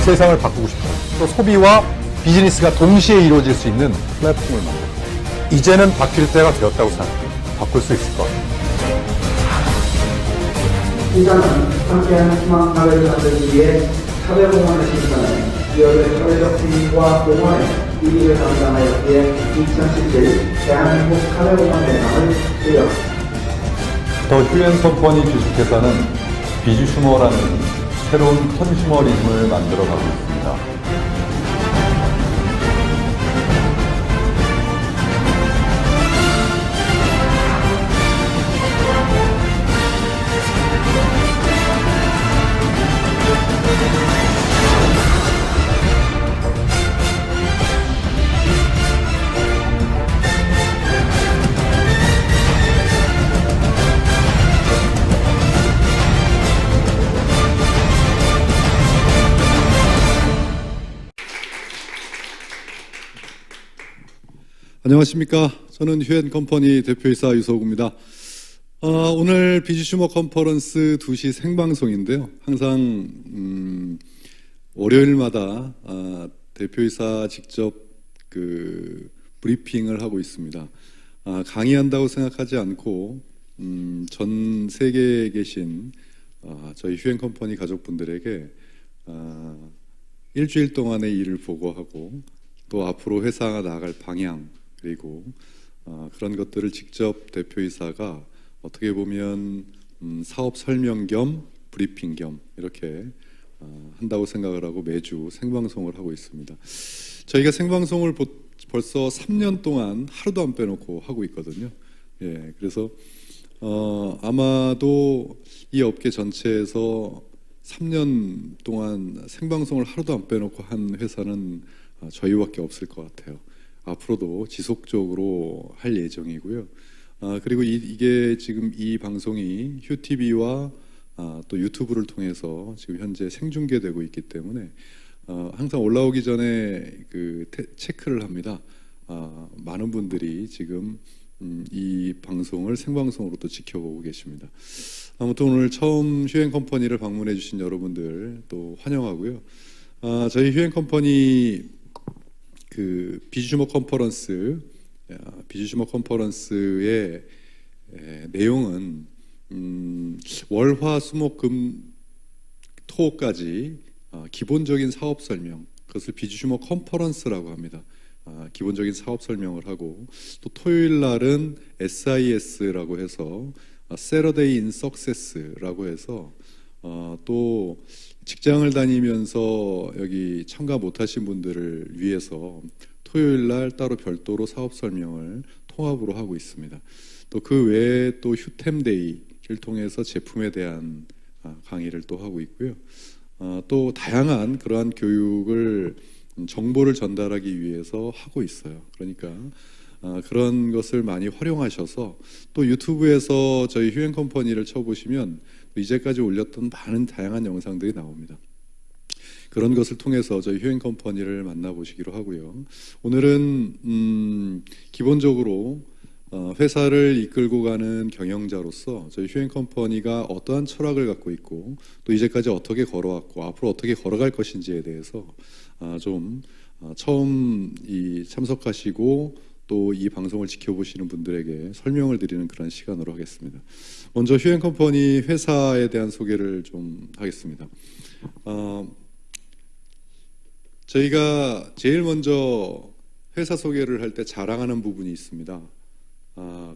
세상을 바꾸고 싶어요. 또 소비와 비즈니스가 동시에 이루어질 수 있는 플랫폼을 만들고 이제는 바뀔 때가 되었다고 생각해요. 바꿀 수 있을 것 같아요. 시장은 함께하는 희망 사회를 만들기 위해 사회공헌을 실천해 기업의 사회적 지위와 공헌에 이익을 담당하였기에 2017 대한민국 사회공헌대상을 수여합니다. 더 휴엔 컴퍼니 주식회사는 비주슈머라는 새로운 컨슈머리즘을 만들어가고 있습니다. 안녕하십니까. 저는 휴엔 컴퍼니 대표이사 유석우입니다. 오늘 비주슈머 컨퍼런스 2시 생방송인데요. 항상 월요일마다 대표이사 직접 브리핑을 하고 있습니다. 강의한다고 생각하지 않고 전 세계에 계신 저희 휴엔 컴퍼니 가족분들에게 일주일 동안의 일을 보고하고 또 앞으로 회사가 나아갈 방향 그리고 그런 것들을 직접 대표이사가 어떻게 보면 사업 설명 겸 브리핑 겸 이렇게 한다고 생각을 하고 매주 생방송을 하고 있습니다. 저희가 생방송을 벌써 3년 동안 하루도 안 빼놓고 하고 있거든요. 예, 그래서 아마도 이 업계 전체에서 3년 동안 생방송을 하루도 안 빼놓고 한 회사는 저희밖에 없을 것 같아요. 앞으로도 지속적으로 할 예정이고요. 그리고 이게 지금 이 방송이 휴TV와 또 유튜브를 통해서 지금 현재 생중계되고 있기 때문에 항상 올라오기 전에 체크를 합니다. 많은 분들이 지금 이 방송을 생방송으로 또 지켜보고 계십니다. 아무튼 오늘 처음 휴엔 컴퍼니를 방문해 주신 여러분들 또 환영하고요. 저희 휴엔 컴퍼니 비주슈머 컨퍼런스의 내용은 월화수목금 토까지 기본적인 사업 설명, 그것을 비주슈머 컨퍼런스라고 합니다. 기본적인 사업 설명을 하고 또 토요일 날은 SIS라고 해서 Saturday in Success라고 해서 또 직장을 다니면서 여기 참가 못하신 분들을 위해서 토요일 날 따로 별도로 사업 설명을 통합으로 하고 있습니다. 또 그 외에 또 휴템데이를 통해서 제품에 대한 강의를 또 하고 있고요. 또 다양한 그러한 교육을 정보를 전달하기 위해서 하고 있어요. 그러니까 그런 것을 많이 활용하셔서 또 유튜브에서 저희 휴엔 컴퍼니를 쳐보시면 이제까지 올렸던 많은 다양한 영상들이 나옵니다. 그런 것을 통해서 저희 휴엔 컴퍼니를 만나보시기로 하고요. 오늘은 기본적으로 회사를 이끌고 가는 경영자로서 저희 휴엔 컴퍼니가 어떠한 철학을 갖고 있고 또 이제까지 어떻게 걸어왔고 앞으로 어떻게 걸어갈 것인지에 대해서 좀 처음 참석하시고 또 이 방송을 지켜보시는 분들에게 설명을 드리는 그런 시간으로 하겠습니다. 먼저 휴엔 컴퍼니 회사에 대한 소개를 좀 하겠습니다. 저희가 제일 먼저 회사 소개를 할 때 자랑하는 부분이 있습니다.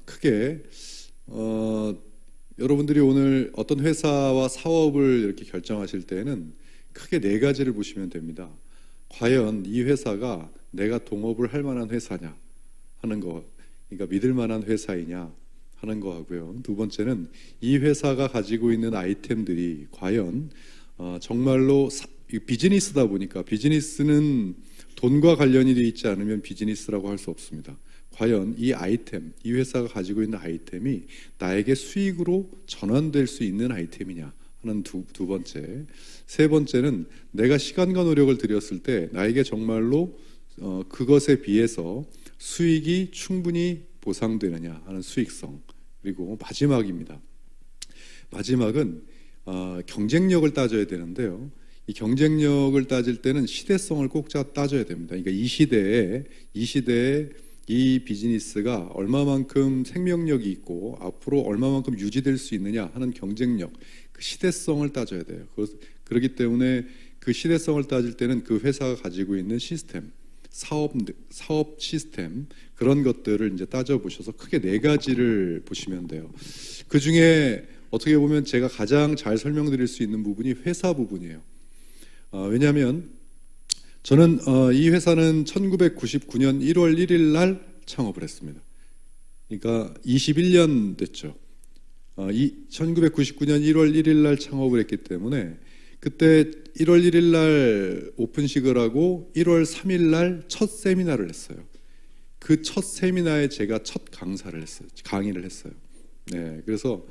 크게 여러분들이 오늘 어떤 회사와 사업을 이렇게 결정하실 때는 크게 4가지를 보시면 됩니다. 과연 이 회사가 내가 동업을 할 만한 회사냐 하는 거, 그러니까 믿을 만한 회사이냐 하는 거 하고요. 두 번째는 이 회사가 가지고 있는 아이템들이 과연 정말로 비즈니스다 보니까 비즈니스는 돈과 관련이 되어 있지 않으면 비즈니스라고 할 수 없습니다. 과연 이 아이템, 이 회사가 가지고 있는 아이템이 나에게 수익으로 전환될 수 있는 아이템이냐 하는 두 번째. 세 번째는 내가 시간과 노력을 들였을 때 나에게 정말로 그것에 비해서 수익이 충분히 보상되느냐 하는 수익성. 그리고 마지막입니다. 마지막은 경쟁력을 따져야 되는데요. 이 경쟁력을 따질 때는 시대성을 꼭 따져야 됩니다. 그러니까 이 시대에 이 비즈니스가 얼마만큼 생명력이 있고 앞으로 얼마만큼 유지될 수 있느냐 하는 경쟁력, 그 시대성을 따져야 돼요. 그렇기 때문에 그 시대성을 따질 때는 그 회사가 가지고 있는 시스템, 사업 시스템, 그런 것들을 이제 따져보셔서 크게 4가지를 보시면 돼요. 그 중에 어떻게 보면 제가 가장 잘 설명드릴 수 있는 부분이 회사 부분이에요. 왜냐하면 저는 이 회사는 1999년 1월 1일 날 창업을 했습니다. 그러니까 21년 됐죠. 1999년 1월 1일 날 창업을 했기 때문에 그때 1월 1일 날 오픈식을 하고 1월 3일 날 첫 세미나를 했어요. 그 첫 세미나에 제가 첫 강의를 했어요. 네, 그래서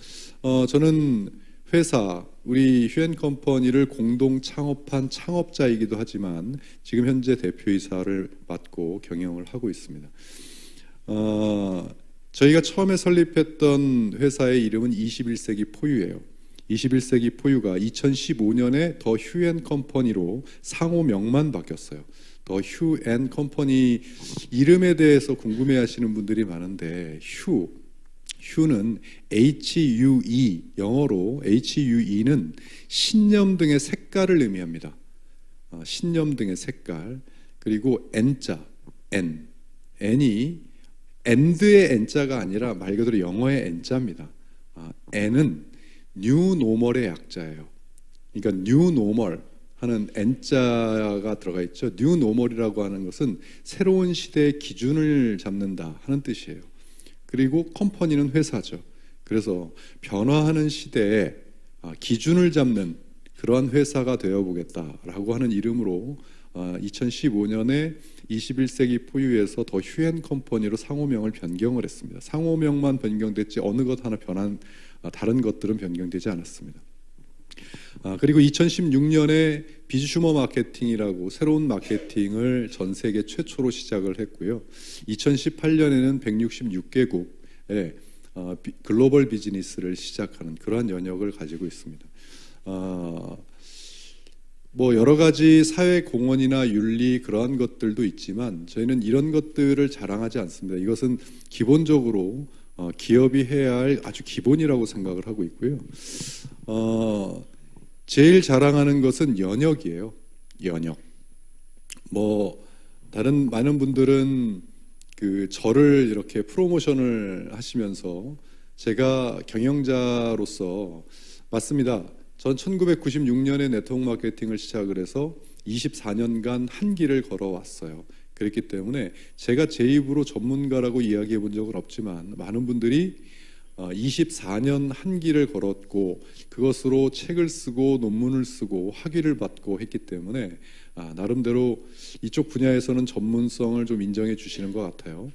저는 회사, 우리 휴앤컴퍼니를 공동 창업한 창업자이기도 하지만 지금 현재 대표이사를 맡고 경영을 하고 있습니다. 저희가 처음에 설립했던 회사의 이름은 21세기 포유예요. 21세기 포유가 2015년에 더 휴앤컴퍼니로 상호명만 바뀌었어요. 더 휴앤컴퍼니 이름에 대해서 궁금해하시는 분들이 많은데 휴는 HUE, 영어로 HUE는 신념 등의 색깔을 의미합니다. 신념 등의 색깔. 그리고 N자, N이 and의 N자가 아니라 말 그대로 영어의 N자입니다. N은 New Normal의 약자예요. 그러니까 New Normal 하는 N자가 들어가 있죠. New Normal이라고 하는 것은 새로운 시대의 기준을 잡는다 하는 뜻이에요. 그리고 컴퍼니는 회사죠. 그래서 변화하는 시대에 기준을 잡는 그러한 회사가 되어보겠다라고 하는 이름으로 2015년에 21세기 포유에서 더 휴앤컴퍼니로 상호명을 변경을 했습니다. 상호명만 변경됐지 어느 것 하나 다른 것들은 변경되지 않았습니다. 그리고 2016년에 비즈슈머 마케팅이라고 새로운 마케팅을 전 세계 최초로 시작을 했고요. 2018년에는 166개국의 글로벌 비즈니스를 시작하는 그러한 연역을 가지고 있습니다. 뭐 여러 가지 사회 공헌이나 윤리 그러한 것들도 있지만 저희는 이런 것들을 자랑하지 않습니다. 이것은 기본적으로 기업이 해야 할 아주 기본이라고 생각을 하고 있고요. 제일 자랑하는 것은 연역이에요. 연역. 뭐 다른 많은 분들은 저를 이렇게 프로모션을 하시면서 제가 경영자로서 맞습니다. 전 1996년에 네트워크 마케팅을 시작을 해서 24년간 한 길을 걸어왔어요. 그렇기 때문에 제가 제 입으로 전문가라고 이야기해 본 적은 없지만 많은 분들이 24년 한 길을 걸었고 그것으로 책을 쓰고 논문을 쓰고 학위를 받고 했기 때문에 나름대로 이쪽 분야에서는 전문성을 좀 인정해 주시는 것 같아요.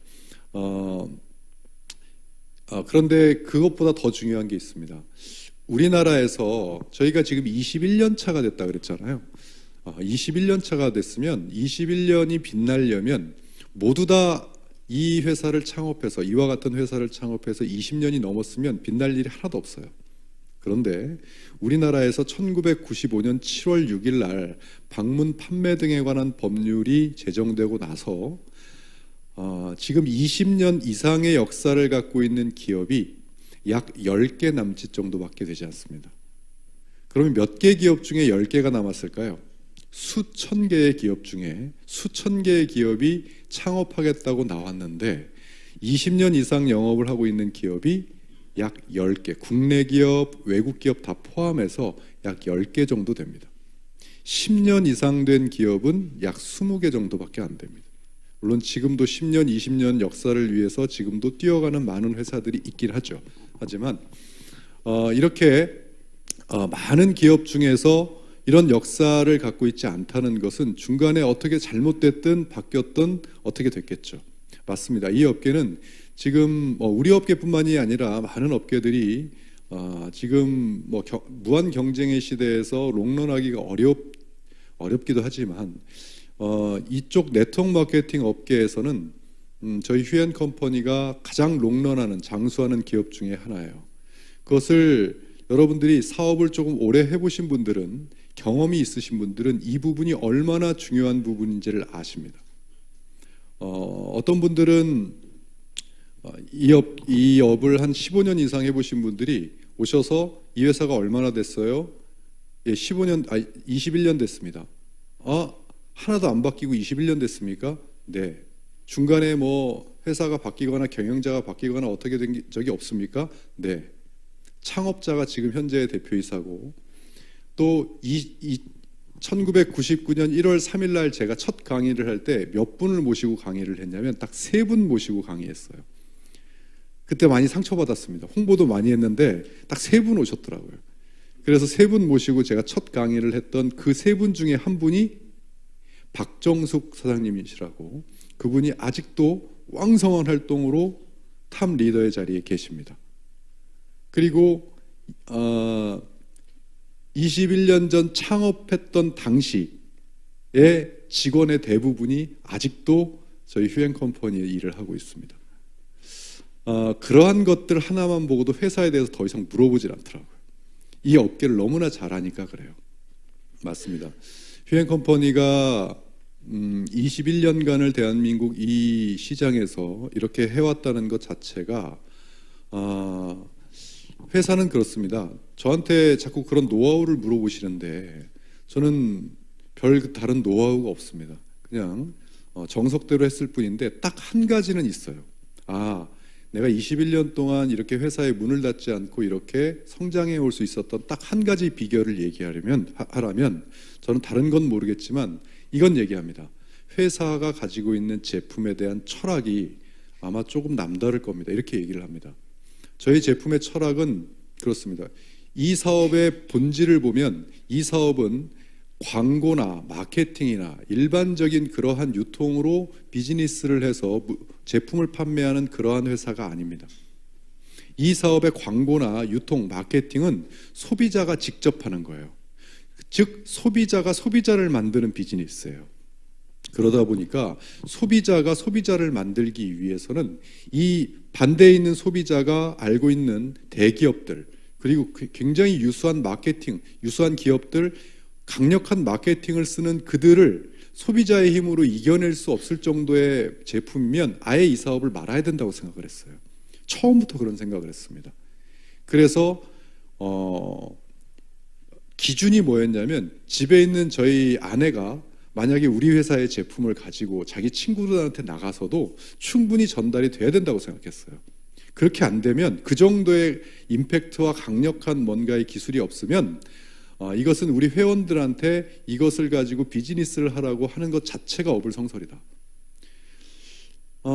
그런데 그것보다 더 중요한 게 있습니다. 우리나라에서 저희가 지금 21년 차가 됐다 그랬잖아요. 21년 차가 됐으면 21년이 빛나려면 모두 다 이 회사를 창업해서 이와 같은 회사를 창업해서 20년이 넘었으면 빛날 일이 하나도 없어요. 그런데 우리나라에서 1995년 7월 6일 날 방문 판매 등에 관한 법률이 제정되고 나서 지금 20년 이상의 역사를 갖고 있는 기업이 약 10개 남짓 정도밖에 되지 않습니다. 그러면 몇 개 기업 중에 10개가 남았을까요? 수천 개의 기업 중에 수천 개의 기업이 창업하겠다고 나왔는데 20년 이상 영업을 하고 있는 기업이 약 10개, 국내 기업, 외국 기업 다 포함해서 약 10개 정도 됩니다. 10년 이상 된 기업은 약 20개 정도밖에 안 됩니다. 물론 지금도 10년, 20년 역사를 위해서 지금도 뛰어가는 많은 회사들이 있긴 하죠. 하지만 이렇게 많은 기업 중에서 이런 역사를 갖고 있지 않다는 것은 중간에 어떻게 잘못됐든 바뀌었든 어떻게 됐겠죠. 맞습니다. 이 업계는 지금 우리 업계뿐만이 아니라 많은 업계들이 지금 무한 경쟁의 시대에서 롱런하기가 어렵기도 하지만 이쪽 네트워크 마케팅 업계에서는 저희 휴앤컴퍼니가 가장 롱런하는 장수하는 기업 중에 하나예요. 그것을 여러분들이 사업을 조금 오래 해보신 분들은 경험이 있으신 분들은 이 부분이 얼마나 중요한 부분인지를 아십니다. 어떤 분들은 이 업을 한 15년 이상 해보신 분들이 오셔서 이 회사가 얼마나 됐어요? 예, 21년 됐습니다. 하나도 안 바뀌고 21년 됐습니까? 네. 중간에 뭐 회사가 바뀌거나 경영자가 바뀌거나 어떻게 된 적이 없습니까? 네. 창업자가 지금 현재의 대표이사고, 또 1999년 1월 3일 날 제가 첫 강의를 할 때 몇 분을 모시고 강의를 했냐면 딱 3분 모시고 강의했어요. 그때 많이 상처받았습니다. 홍보도 많이 했는데 딱 3분 오셨더라고요. 그래서 3분 모시고 제가 첫 강의를 했던 그 3분 중에 한 분이 박정숙 사장님이시라고, 그분이 아직도 왕성한 활동으로 탑 리더의 자리에 계십니다. 그리고 21년 전 창업했던 당시의 직원의 대부분이 아직도 저희 휴앤컴퍼니에 일을 하고 있습니다. 그러한 것들 하나만 보고도 회사에 대해서 더 이상 물어보질 않더라고요. 이 업계를 너무나 잘 아니까 그래요. 맞습니다. 휴앤컴퍼니가 21년간을 대한민국 이 시장에서 이렇게 해왔다는 것 자체가, 회사는 그렇습니다. 저한테 자꾸 그런 노하우를 물어보시는데 저는 별 다른 노하우가 없습니다. 그냥 정석대로 했을 뿐인데 딱 한 가지는 있어요. 내가 21년 동안 이렇게 회사에 문을 닫지 않고 이렇게 성장해 올 수 있었던 딱 한 가지 비결을 하라면 저는 다른 건 모르겠지만 이건 얘기합니다. 회사가 가지고 있는 제품에 대한 철학이 아마 조금 남다를 겁니다. 이렇게 얘기를 합니다. 저희 제품의 철학은 그렇습니다. 이 사업의 본질을 보면 이 사업은 광고나 마케팅이나 일반적인 그러한 유통으로 비즈니스를 해서 제품을 판매하는 그러한 회사가 아닙니다. 이 사업의 광고나 유통, 마케팅은 소비자가 직접 하는 거예요. 즉 소비자가 소비자를 만드는 비즈니스예요. 그러다 보니까 소비자가 소비자를 만들기 위해서는 이 반대에 있는 소비자가 알고 있는 대기업들, 그리고 굉장히 유수한 마케팅, 유수한 기업들, 강력한 마케팅을 쓰는 그들을 소비자의 힘으로 이겨낼 수 없을 정도의 제품이면 아예 이 사업을 말아야 된다고 생각을 했어요. 처음부터 그런 생각을 했습니다. 그래서 기준이 뭐였냐면, 집에 있는 저희 아내가 만약에 우리 회사의 제품을 가지고 자기 친구들한테 나가서도 충분히 전달이 돼야 된다고 생각했어요. 그렇게 안 되면, 그 정도의 임팩트와 강력한 뭔가의 기술이 없으면 이것은 우리 회원들한테 이것을 가지고 비즈니스를 하라고 하는 것 자체가 어불성설이다.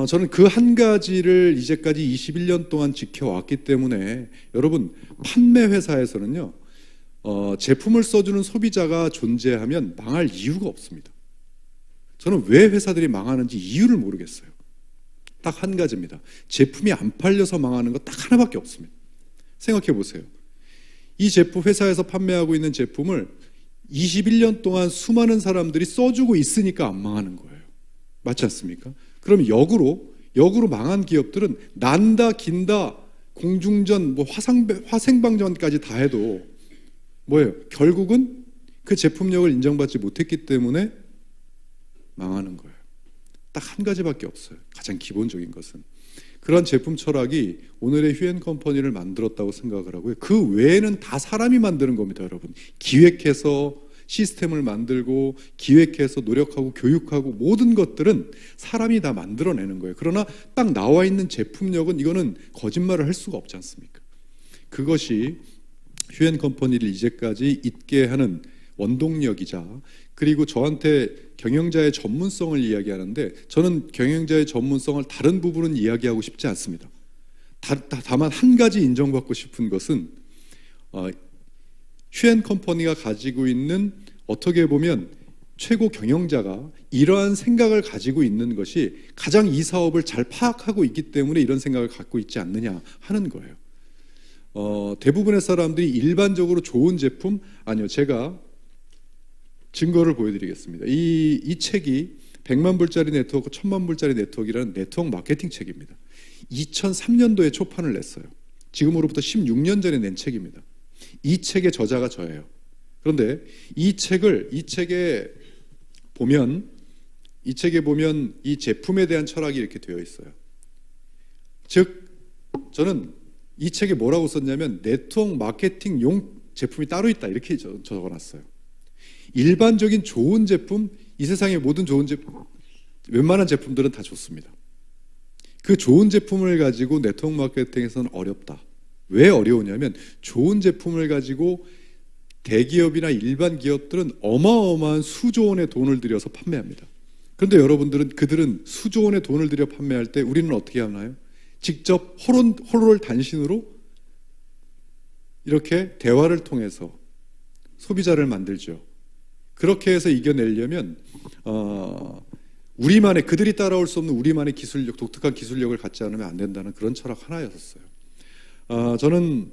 저는 그 한 가지를 이제까지 21년 동안 지켜왔기 때문에, 여러분, 판매 회사에서는요, 제품을 써주는 소비자가 존재하면 망할 이유가 없습니다. 저는 왜 회사들이 망하는지 이유를 모르겠어요. 딱 한 가지입니다. 제품이 안 팔려서 망하는 거 딱 하나밖에 없습니다. 생각해 보세요. 이 제품, 회사에서 판매하고 있는 제품을 21년 동안 수많은 사람들이 써주고 있으니까 안 망하는 거예요. 맞지 않습니까? 그럼 역으로 망한 기업들은 난다, 긴다, 공중전, 화생방전까지 다 해도 뭐예요? 결국은 그 제품력을 인정받지 못했기 때문에 망하는 거예요. 딱 한 가지밖에 없어요. 가장 기본적인 것은. 그런 제품 철학이 오늘의 휴앤컴퍼니를 만들었다고 생각을 하고요. 그 외에는 다 사람이 만드는 겁니다, 여러분. 기획해서 시스템을 만들고, 기획해서 노력하고 교육하고, 모든 것들은 사람이 다 만들어내는 거예요. 그러나 딱 나와 있는 제품력은, 이거는 거짓말을 할 수가 없지 않습니까? 그것이 휴앤컴퍼니를 이제까지 있게 하는 원동력이자, 그리고 저한테 경영자의 전문성을 이야기하는데, 저는 경영자의 전문성을 다른 부분은 이야기하고 싶지 않습니다. 다만 한 가지 인정받고 싶은 것은 휴앤컴퍼니가 가지고 있는, 어떻게 보면 최고 경영자가 이러한 생각을 가지고 있는 것이 가장 이 사업을 잘 파악하고 있기 때문에 이런 생각을 갖고 있지 않느냐 하는 거예요. 대부분의 사람들이 일반적으로 좋은 제품, 아니요, 제가 증거를 보여드리겠습니다. 이 책이 100만 불짜리 네트워크, 1000만 불짜리 네트워크라는 네트워크 마케팅 책입니다. 2003년도에 초판을 냈어요. 지금으로부터 16년 전에 낸 책입니다. 이 책의 저자가 저예요. 그런데 이 책에 보면 이 제품에 대한 철학이 이렇게 되어 있어요. 즉, 저는 이 책에 뭐라고 썼냐면 네트워크 마케팅용 제품이 따로 있다 이렇게 적어놨어요. 일반적인 좋은 제품, 이 세상의 모든 좋은 제품, 웬만한 제품들은 다 좋습니다. 그 좋은 제품을 가지고 네트워크 마케팅에서는 어렵다. 왜 어려우냐면 좋은 제품을 가지고 대기업이나 일반 기업들은 어마어마한 수조 원의 돈을 들여서 판매합니다. 그런데 그들은 수조 원의 돈을 들여 판매할 때 우리는 어떻게 하나요? 직접 호를 단신으로 이렇게 대화를 통해서 소비자를 만들죠. 그렇게 해서 이겨내려면 그들이 따라올 수 없는 우리만의 기술력, 독특한 기술력을 갖지 않으면 안 된다는 그런 철학 하나였었어요. 저는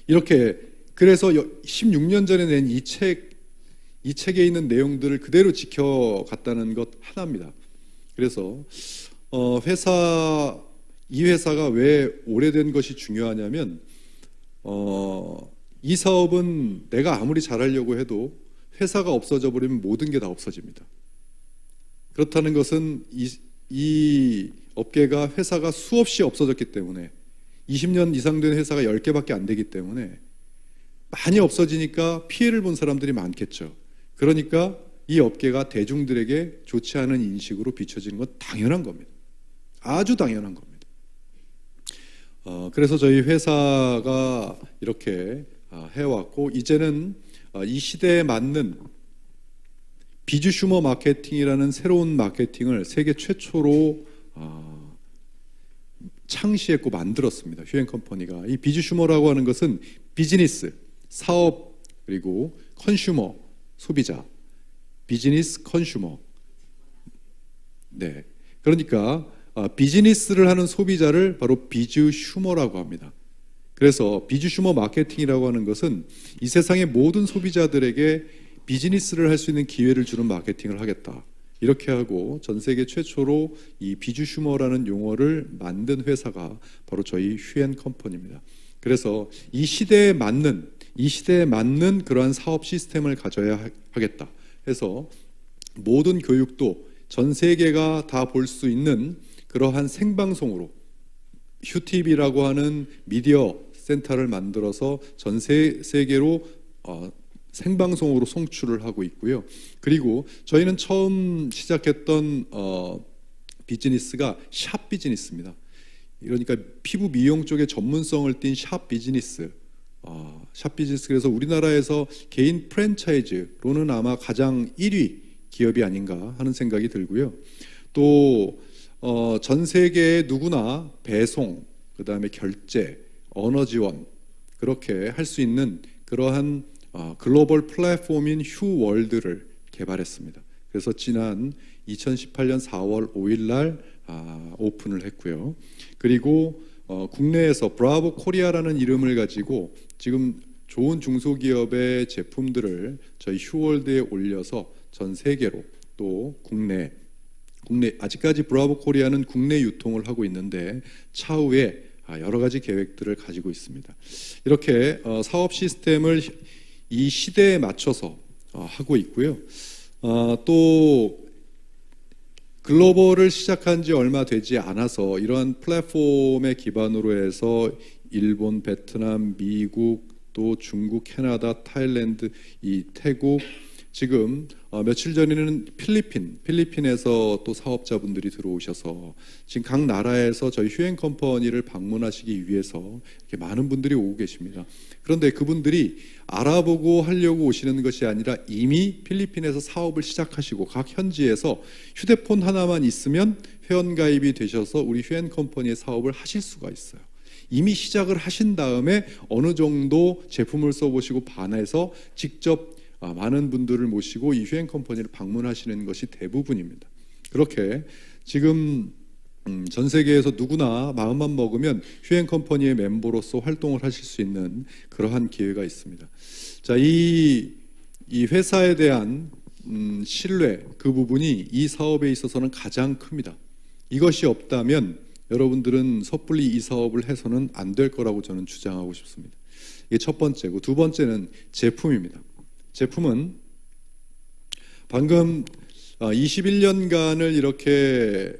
이렇게 그래서 16년 전에 낸 이 책에 있는 내용들을 그대로 지켜갔다는 것 하나입니다. 그래서 이 회사가 왜 오래된 것이 중요하냐면 이 사업은 내가 아무리 잘하려고 해도 회사가 없어져 버리면 모든 게 다 없어집니다. 그렇다는 것은 이 업계가 회사가 수없이 없어졌기 때문에 20년 이상 된 회사가 10개밖에 안 되기 때문에 많이 없어지니까 피해를 본 사람들이 많겠죠. 그러니까 이 업계가 대중들에게 좋지 않은 인식으로 비춰지는 건 당연한 겁니다. 아주 당연한 겁니다. 그래서 저희 회사가 이렇게 해왔고 이제는 이 시대에 맞는 비주슈머 마케팅이라는 새로운 마케팅을 세계 최초로 창시했고 만들었습니다. 휴앤컴퍼니가. 이 비주슈머라고 하는 것은 비즈니스, 사업, 그리고 컨슈머, 소비자, 비즈니스, 컨슈머. 네, 그러니까 비즈니스를 하는 소비자를 바로 비주슈머라고 합니다. 그래서 비주슈머 마케팅이라고 하는 것은 이 세상의 모든 소비자들에게 비즈니스를 할 수 있는 기회를 주는 마케팅을 하겠다. 이렇게 하고 전 세계 최초로 이 비주슈머라는 용어를 만든 회사가 바로 저희 휴앤컴퍼니입니다. 그래서 이 시대에 맞는 그러한 사업 시스템을 가져야 하겠다 해서 모든 교육도 전 세계가 다 볼 수 있는 그러한 생방송으로 휴TV라고 하는 미디어 센터를 만들어서 전 세계로 생방송으로 송출을 하고 있고요. 그리고 저희는 처음 시작했던 비즈니스가 샵 비즈니스입니다. 그러니까 피부 미용 쪽에 전문성을 띈 샵 비즈니스. 샵 비즈니스. 그래서 우리나라에서 개인 프랜차이즈로는 아마 가장 1위 기업이 아닌가 하는 생각이 들고요. 또 전 세계에 누구나 배송, 그 다음에 결제, 언어 지원 그렇게 할 수 있는 그러한 글로벌 플랫폼인 휴월드를 개발했습니다. 그래서 지난 2018년 4월 5일 날 오픈을 했고요. 그리고 국내에서 브라보 코리아라는 이름을 가지고 지금 좋은 중소기업의 제품들을 저희 휴월드에 올려서 전 세계로 또 국내 아직까지 브라보 코리아는 국내 유통을 하고 있는데 차후에 여러 가지 계획들을 가지고 있습니다. 이렇게 사업 시스템을 이 시대에 맞춰서 하고 있고요. 또 글로벌을 시작한 지 얼마 되지 않아서 이러한 플랫폼에 기반으로 해서 일본, 베트남, 미국, 또 중국, 캐나다, 타일랜드, 태국, 지금 며칠 전에는 필리핀에서 또 사업자분들이 들어오셔서 지금 각 나라에서 저희 휴앤컴퍼니를 방문하시기 위해서 이렇게 많은 분들이 오고 계십니다. 그런데 그분들이 알아보고 하려고 오시는 것이 아니라 이미 필리핀에서 사업을 시작하시고 각 현지에서 휴대폰 하나만 있으면 회원가입이 되셔서 우리 휴앤컴퍼니의 사업을 하실 수가 있어요. 이미 시작을 하신 다음에 어느 정도 제품을 써보시고 반해서 직접 많은 분들을 모시고 이 휴앤컴퍼니를 방문하시는 것이 대부분입니다. 그렇게 지금 전 세계에서 누구나 마음만 먹으면 휴앤컴퍼니의 멤버로서 활동을 하실 수 있는 그러한 기회가 있습니다. 자, 이 회사에 대한 신뢰, 그 부분이 이 사업에 있어서는 가장 큽니다. 이것이 없다면 여러분들은 섣불리 이 사업을 해서는 안 될 거라고 저는 주장하고 싶습니다. 이게 첫 번째고, 두 번째는 제품입니다. 제품은 방금 21년간을 이렇게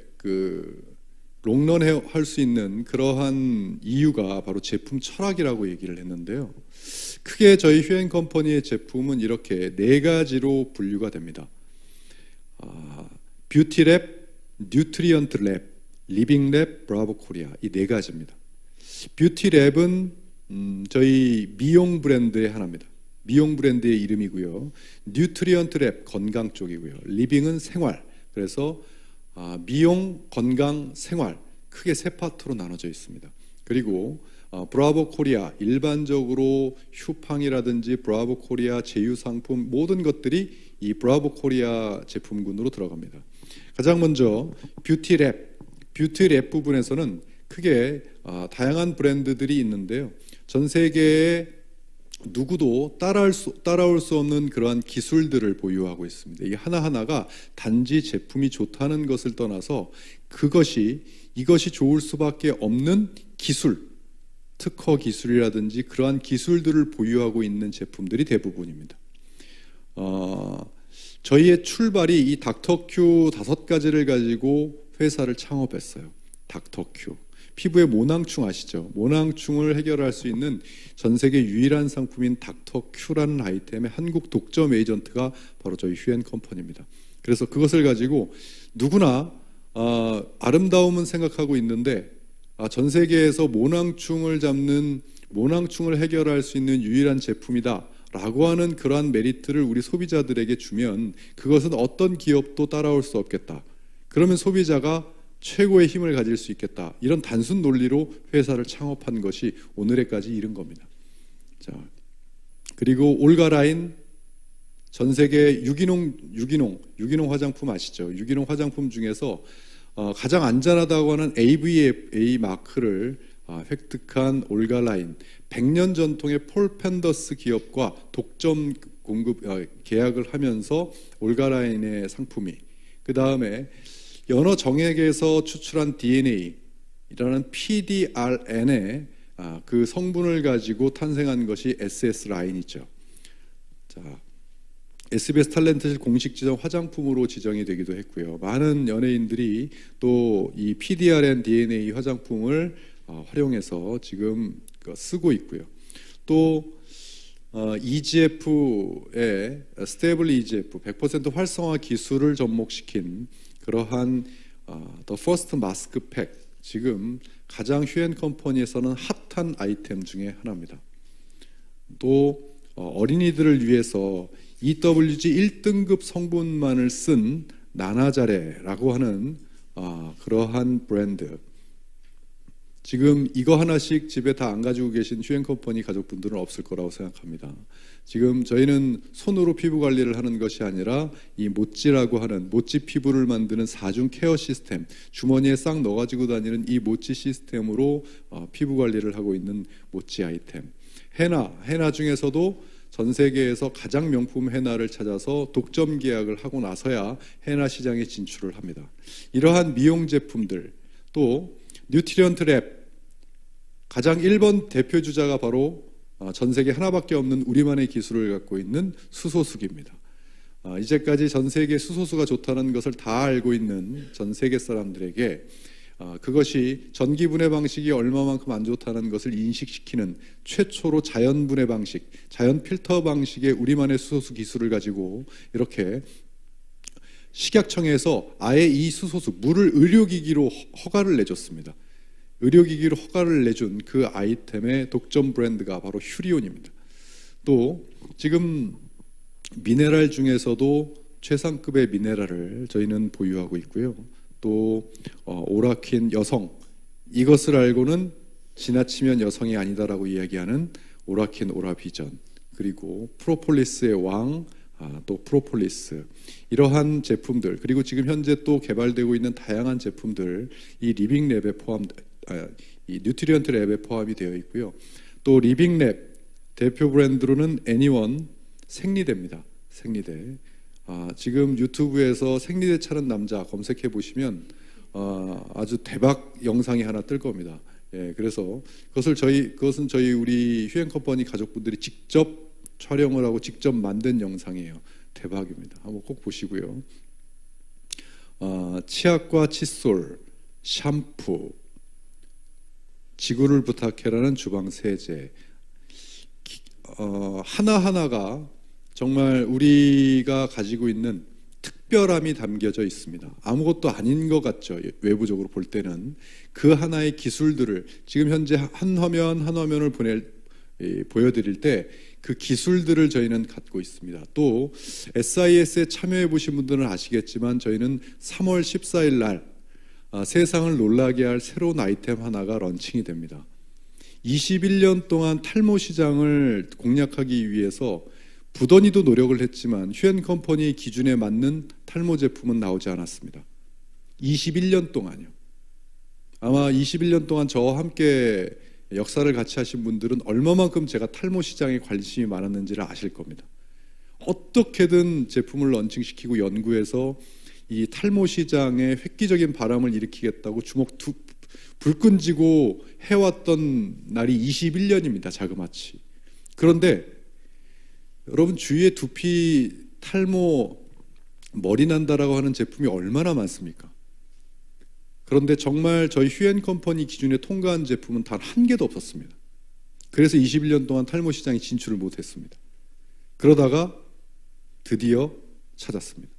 롱런할 수 있는 그러한 이유가 바로 제품 철학이라고 얘기를 했는데요. 크게 저희 휴앤컴퍼니의 제품은 이렇게 네 가지로 분류가 됩니다. 뷰티랩, 뉴트리언트랩, 리빙랩, 브라보코리아, 이 네 가지입니다. 뷰티랩은 저희 미용 브랜드의 하나입니다. 미용 브랜드의 이름이고요. 뉴트리언트랩, 건강 쪽이고요. 리빙은 생활, 그래서 미용, 건강, 생활 크게 세 파트로 나눠져 있습니다. 그리고 브라보 코리아, 일반적으로 휴팡이라든지 브라보 코리아 제휴 상품 모든 것들이 이 브라보 코리아 제품군으로 들어갑니다. 가장 먼저 뷰티랩 부분에서는 크게 다양한 브랜드들이 있는데요. 전 세계에 누구도 따라올 수 없는 그러한 기술들을 보유하고 있습니다. 이 하나하나가 단지 제품이 좋다는 것을 떠나서 이것이 좋을 수밖에 없는 기술, 특허 기술이라든지 그러한 기술들을 보유하고 있는 제품들이 대부분입니다. 저희의 출발이 이 닥터큐 5가지를 가지고 회사를 창업했어요. 닥터큐. 피부의 모낭충 아시죠? 모낭충을 해결할 수 있는 전 세계 유일한 상품인 닥터큐라는 아이템의 한국 독점 에이전트가 바로 저희 휴앤컴퍼니입니다. 그래서 그것을 가지고 누구나 아름다움은 생각하고 있는데 전 세계에서 모낭충을 해결할 수 있는 유일한 제품이다 라고 하는 그러한 메리트를 우리 소비자들에게 주면 그것은 어떤 기업도 따라올 수 없겠다. 그러면 소비자가 최고의 힘을 가질 수 있겠다. 이런 단순 논리로 회사를 창업한 것이 오늘에까지 이른 겁니다. 자, 그리고 올가라인, 전 세계 유기농 화장품 아시죠? 유기농 화장품 중에서 가장 안전하다고 하는 AVA 마크를 획득한 올가라인, 100년 전통의 폴 펜더스 기업과 독점 공급 계약을 하면서 올가라인의 상품이, 그 다음에 연어 정액에서 추출한 DNA라는 PDRN의 그 성분을 가지고 탄생한 것이 SS 라인이죠. 자, SBS 탤런트실 공식 지정 화장품으로 지정이 되기도 했고요. 많은 연예인들이 또 이 PDRN DNA 화장품을 활용해서 지금 쓰고 있고요. 또 EGF의 스테이블 EGF 100% 활성화 기술을 접목시킨 그러한 더 퍼스트 마스크팩, 지금 가장 휴앤컴퍼니에서는 핫한 아이템 중에 하나입니다. 또 어린이들을 위해서 EWG 1등급 성분만을 쓴 나나자레라고 하는 그러한 브랜드, 지금 이거 하나씩 집에 다 안 가지고 계신 휴앤컴퍼니 가족분들은 없을 거라고 생각합니다. 지금 저희는 손으로 피부 관리를 하는 것이 아니라 이 모찌라고 하는 모찌 피부를 만드는 4중 케어 시스템, 주머니에 싹 넣어가지고 다니는 이 모찌 시스템으로 피부 관리를 하고 있는 모찌 아이템. 헤나 중에서도 전 세계에서 가장 명품 헤나를 찾아서 독점 계약을 하고 나서야 헤나 시장에 진출을 합니다. 이러한 미용 제품들, 또 뉴트리언트 랩, 가장 1번 대표 주자가 바로 전 세계 하나밖에 없는 우리만의 기술을 갖고 있는 수소수기입니다. 이제까지 전 세계 수소수가 좋다는 것을 다 알고 있는 전 세계 사람들에게 그것이 전기분해 방식이 얼마만큼 안 좋다는 것을 인식시키는 최초로 자연분해 방식, 자연 필터 방식의 우리만의 수소수 기술을 가지고 이렇게 식약청에서 아예 이 수소수, 물을 의료기기로 허가를 내줬습니다. 의료기기로 허가를 내준 그 아이템의 독점 브랜드가 바로 휴리온입니다. 또 지금 미네랄 중에서도 최상급의 미네랄을 저희는 보유하고 있고요. 또 오라킨 여성, 이것을 알고는 지나치면 여성이 아니다라고 이야기하는 오라킨 오라비전, 그리고 프로폴리스의 왕, 또 프로폴리스, 이러한 제품들, 그리고 지금 현재 또 개발되고 있는 다양한 제품들, 이 리빙랩에 이 뉴트리언트 랩에 포함이 되어 있고요. 또 리빙랩 대표 브랜드로는 애니원 생리대입니다. 생리대. 지금 유튜브에서 생리대 차는 남자 검색해 보시면 아주 대박 영상이 하나 뜰 겁니다. 예, 그래서 그것은 저희 우리 휴앤컴퍼니 가족분들이 직접 촬영을 하고 직접 만든 영상이에요. 대박입니다. 한번 꼭 보시고요. 치약과 칫솔, 샴푸, 지구를 부탁해라는 주방 세제, 하나하나가 정말 우리가 가지고 있는 특별함이 담겨져 있습니다. 아무것도 아닌 것 같죠. 외부적으로 볼 때는 그 하나의 기술들을 지금 현재 한 화면 한 화면을 보여드릴 때 그 기술들을 저희는 갖고 있습니다. 또 SIS에 참여해 보신 분들은 아시겠지만 저희는 3월 14일 날 세상을 놀라게 할 새로운 아이템 하나가 런칭이 됩니다. 21년 동안 탈모 시장을 공략하기 위해서 부단히도 노력을 했지만 휴앤컴퍼니의 기준에 맞는 탈모 제품은 나오지 않았습니다. 21년 동안요. 아마 21년 동안 저와 함께 역사를 같이 하신 분들은 얼마만큼 제가 탈모 시장에 관심이 많았는지를 아실 겁니다. 어떻게든 제품을 런칭시키고 연구해서 이 탈모 시장에 획기적인 바람을 일으키겠다고 불끈 쥐고 해왔던 날이 21년입니다. 자그마치. 그런데 여러분 주위에 두피, 탈모, 머리 난다라고 하는 제품이 얼마나 많습니까? 그런데 정말 저희 휴앤컴퍼니 기준에 통과한 제품은 단 한 개도 없었습니다. 그래서 21년 동안 탈모 시장에 진출을 못했습니다. 그러다가 드디어 찾았습니다.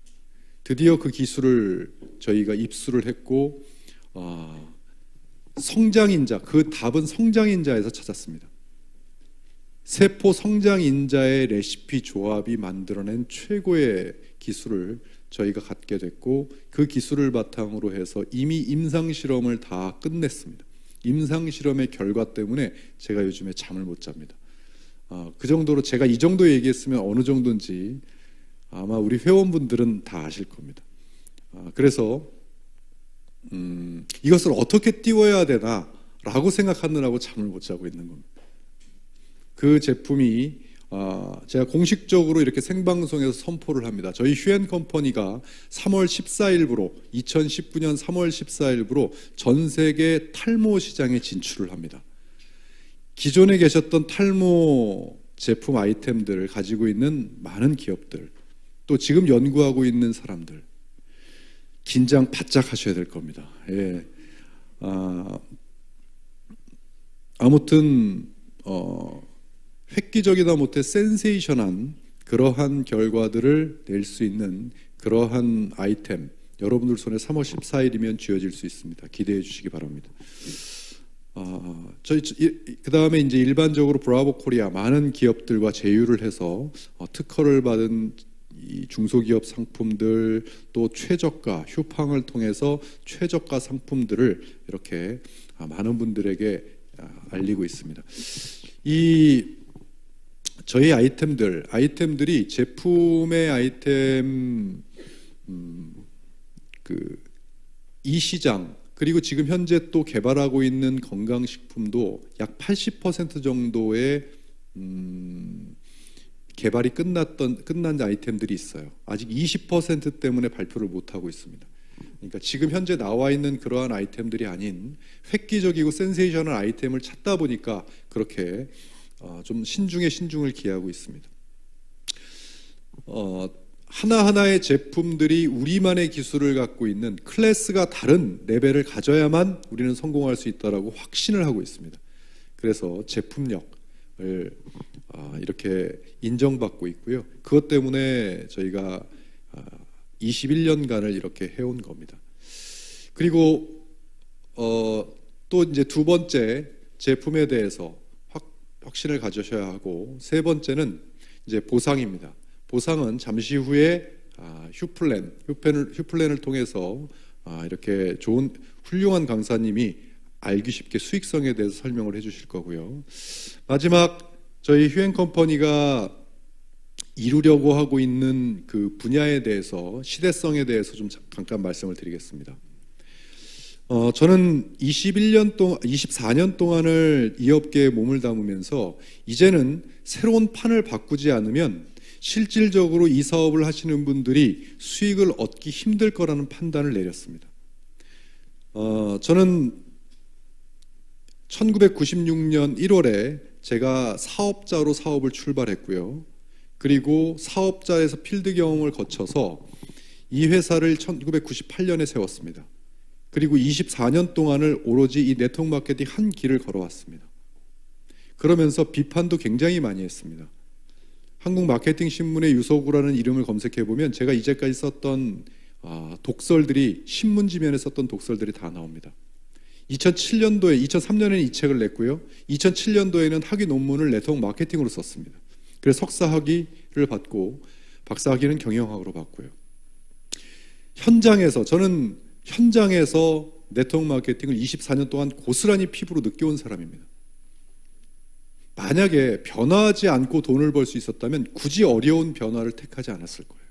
드디어 그 기술을 저희가 입수를 했고 성장인자, 그 답은 성장인자에서 찾았습니다. 세포 성장인자의 레시피 조합이 만들어낸 최고의 기술을 저희가 갖게 됐고 그 기술을 바탕으로 해서 이미 임상실험을 다 끝냈습니다. 임상실험의 결과 때문에 제가 요즘에 잠을 못 잡니다. 그 정도로 제가 이 정도 얘기했으면 어느 정도인지 아마 우리 회원분들은 다 아실 겁니다. 그래서 이것을 어떻게 띄워야 되나라고 생각하느라고 잠을 못 자고 있는 겁니다. 그 제품이 제가 공식적으로 이렇게 생방송에서 선포를 합니다. 저희 휴앤컴퍼니가 3월 14일부로 2019년 3월 14일부로 전 세계 탈모 시장에 진출을 합니다. 기존에 계셨던 탈모 제품 아이템들을 가지고 있는 많은 기업들, 또 지금 연구하고 있는 사람들 긴장 바짝 하셔야 될 겁니다. 예. 아무튼 획기적이다 못해 센세이션한 그러한 결과들을 낼 수 있는 그러한 아이템 여러분들 손에 3월 14일이면 쥐어질 수 있습니다. 기대해 주시기 바랍니다. 그 다음에 이제 일반적으로 브라보 코리아 많은 기업들과 제휴를 해서 특허를 받은 이 중소기업 상품들 또 최저가 휴팡을 통해서 최저가 상품들을 이렇게 많은 분들에게 알리고 있습니다. 저희 아이템들이 제품의 아이템 이 시장 그리고 지금 현재 또 개발하고 있는 건강식품도 약 80% 정도의 개발이 끝난 아이템들이 있어요. 아직 20% 때문에 발표를 못하고 있습니다. 그러니까 지금 현재 나와 있는 그러한 아이템들이 아닌 획기적이고 센세이셔널 아이템을 찾다 보니까 그렇게 좀 신중에 신중을 기하고 있습니다. 하나하나의 제품들이 우리만의 기술을 갖고 있는 클래스가 다른 레벨을 가져야만 우리는 성공할 수 있다라고 확신을 하고 있습니다. 그래서 제품력을 이렇게 인정받고 있고요. 그것 때문에 저희가 21년간을 이렇게 해온 겁니다. 그리고 또 이제 두 번째 제품에 대해서 확신을 가지셔야 하고 세 번째는 이제 보상입니다. 보상은 잠시 후에 휴플랜을 통해서 이렇게 좋은 훌륭한 강사님이 알기 쉽게 수익성에 대해서 설명을 해주실 거고요. 마지막 저희 휴앤컴퍼니가 이루려고 하고 있는 그 분야에 대해서 시대성에 대해서 좀 잠깐 말씀을 드리겠습니다. 저는 24년 동안을 이 업계에 몸을 담으면서 이제는 새로운 판을 바꾸지 않으면 실질적으로 이 사업을 하시는 분들이 수익을 얻기 힘들 거라는 판단을 내렸습니다. 저는 1996년 1월에 제가 사업자로 사업을 출발했고요. 그리고 사업자에서 필드 경험을 거쳐서 이 회사를 1998년에 세웠습니다. 그리고 24년 동안을 오로지 이 네트워크 마케팅 한 길을 걸어왔습니다. 그러면서 비판도 굉장히 많이 했습니다. 한국 마케팅 신문의 유서구라는 이름을 검색해 보면 제가 이제까지 썼던 독설들이, 신문지면에 썼던 독설들이 다 나옵니다. 2003년에는 이 책을 냈고요. 2007년도에는 학위 논문을 네트워크 마케팅으로 썼습니다. 그래서 석사 학위를 받고 박사 학위는 경영학으로 받고요. 저는 현장에서 네트워크 마케팅을 24년 동안 고스란히 피부로 느껴온 사람입니다. 만약에 변화하지 않고 돈을 벌 수 있었다면 굳이 어려운 변화를 택하지 않았을 거예요.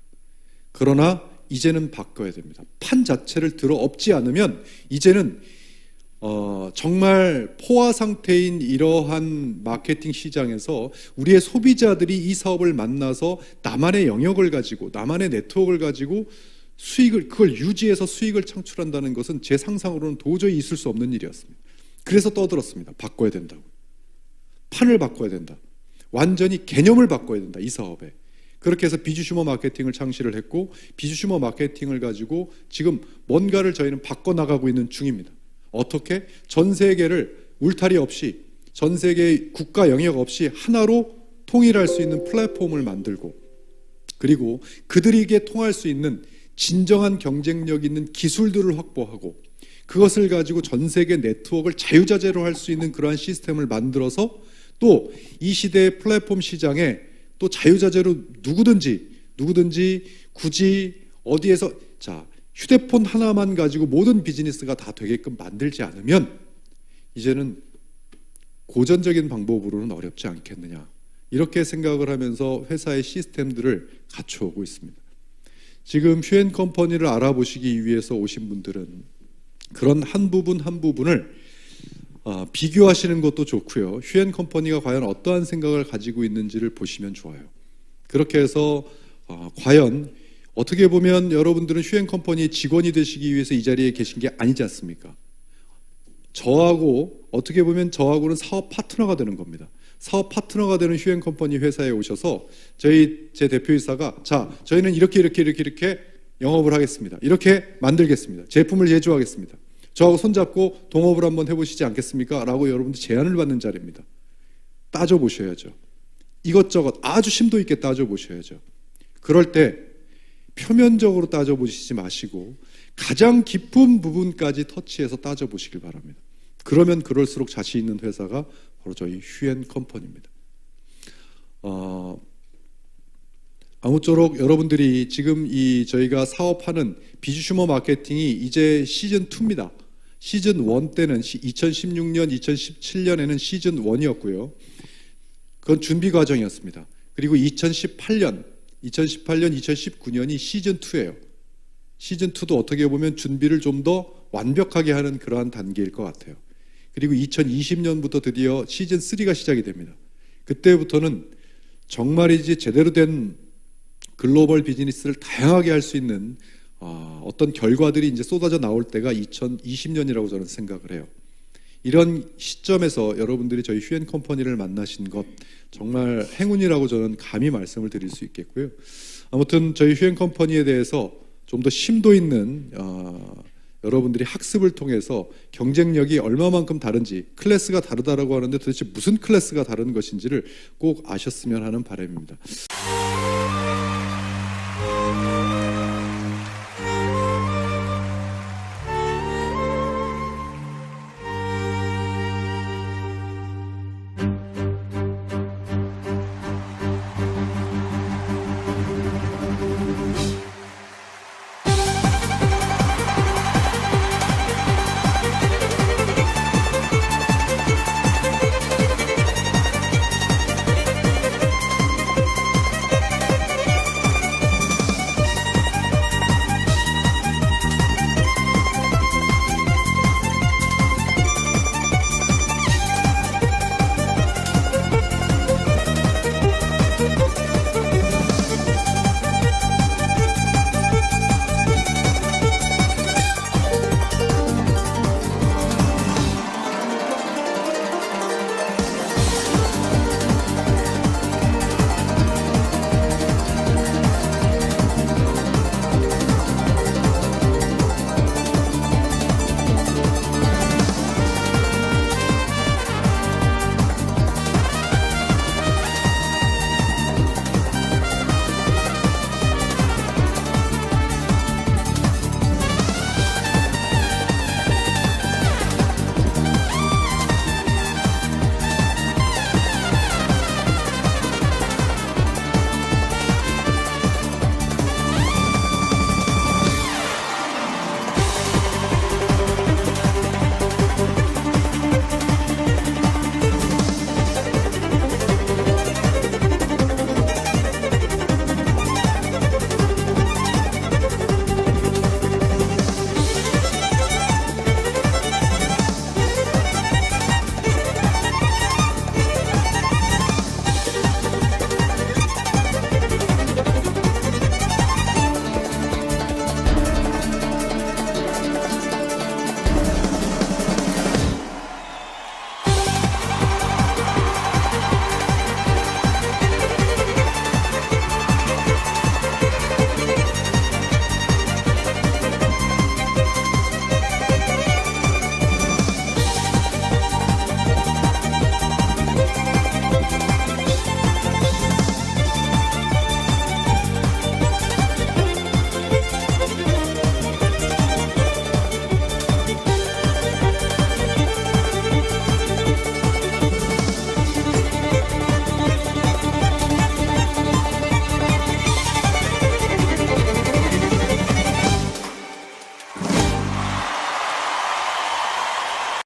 그러나 이제는 바꿔야 됩니다. 판 자체를 들어 엎지 않으면 이제는 정말 포화 상태인 이러한 마케팅 시장에서 우리의 소비자들이 이 사업을 만나서 나만의 영역을 가지고, 나만의 네트워크를 가지고 그걸 유지해서 수익을 창출한다는 것은 제 상상으로는 도저히 있을 수 없는 일이었습니다. 그래서 떠들었습니다. 바꿔야 된다고. 판을 바꿔야 된다. 완전히 개념을 바꿔야 된다, 이 사업에. 그렇게 해서 비주슈머 마케팅을 창시를 했고, 비주슈머 마케팅을 가지고 지금 뭔가를 저희는 바꿔나가고 있는 중입니다. 어떻게? 전 세계를 울타리 없이, 전 세계의 국가 영역 없이 하나로 통일할 수 있는 플랫폼을 만들고, 그리고 그들에게 통할 수 있는 진정한 경쟁력 있는 기술들을 확보하고, 그것을 가지고 전 세계 네트워크를 자유자재로 할 수 있는 그러한 시스템을 만들어서 또 이 시대의 플랫폼 시장에 또 자유자재로 누구든지 굳이 어디에서 휴대폰 하나만 가지고 모든 비즈니스가 다 되게끔 만들지 않으면 이제는 고전적인 방법으로는 어렵지 않겠느냐, 이렇게 생각을 하면서 회사의 시스템들을 갖춰오고 있습니다. 지금 휴앤컴퍼니를 알아보시기 위해서 오신 분들은 그런 한 부분을 비교하시는 것도 좋고요. 휴앤컴퍼니가 과연 어떠한 생각을 가지고 있는지를 보시면 좋아요. 그렇게 해서 과연 어떻게 보면 여러분들은 휴앤컴퍼니의 직원이 되시기 위해서 이 자리에 계신 게 아니지 않습니까? 어떻게 보면 저하고는 사업 파트너가 되는 겁니다. 사업 파트너가 되는 휴앤컴퍼니 회사에 오셔서 제 대표이사가 저희는 이렇게 영업을 하겠습니다. 이렇게 만들겠습니다. 제품을 제조하겠습니다. 저하고 손잡고 동업을 한번 해보시지 않겠습니까? 라고 여러분들 제안을 받는 자리입니다. 따져보셔야죠. 이것저것 아주 심도 있게 따져보셔야죠. 그럴 때 표면적으로 따져보시지 마시고 가장 깊은 부분까지 터치해서 따져보시길 바랍니다. 그러면 그럴수록 자신 있는 회사가 바로 저희 휴앤컴퍼니입니다. 아무쪼록 여러분들이 지금 저희가 사업하는 비주슈머 마케팅이 이제 시즌 2입니다. 시즌 1 때는 2016년, 2017년에는 시즌 1이었고요. 그건 준비 과정이었습니다. 그리고 2018년, 2019년이 시즌 2예요. 시즌 2도 어떻게 보면 준비를 좀 더 완벽하게 하는 그러한 단계일 것 같아요. 그리고 2020년부터 드디어 시즌 3가 시작이 됩니다. 그때부터는 정말이지 제대로 된 글로벌 비즈니스를 다양하게 할 수 있는 어떤 결과들이 이제 쏟아져 나올 때가 2020년이라고 저는 생각을 해요. 이런 시점에서 여러분들이 저희 휴앤컴퍼니를 만나신 것 정말 행운이라고 저는 감히 말씀을 드릴 수 있겠고요. 아무튼 저희 휴앤컴퍼니에 대해서 좀 더 심도 있는 여러분들이 학습을 통해서 경쟁력이 얼마만큼 다른지, 클래스가 다르다라고 하는데 도대체 무슨 클래스가 다른 것인지를 꼭 아셨으면 하는 바람입니다.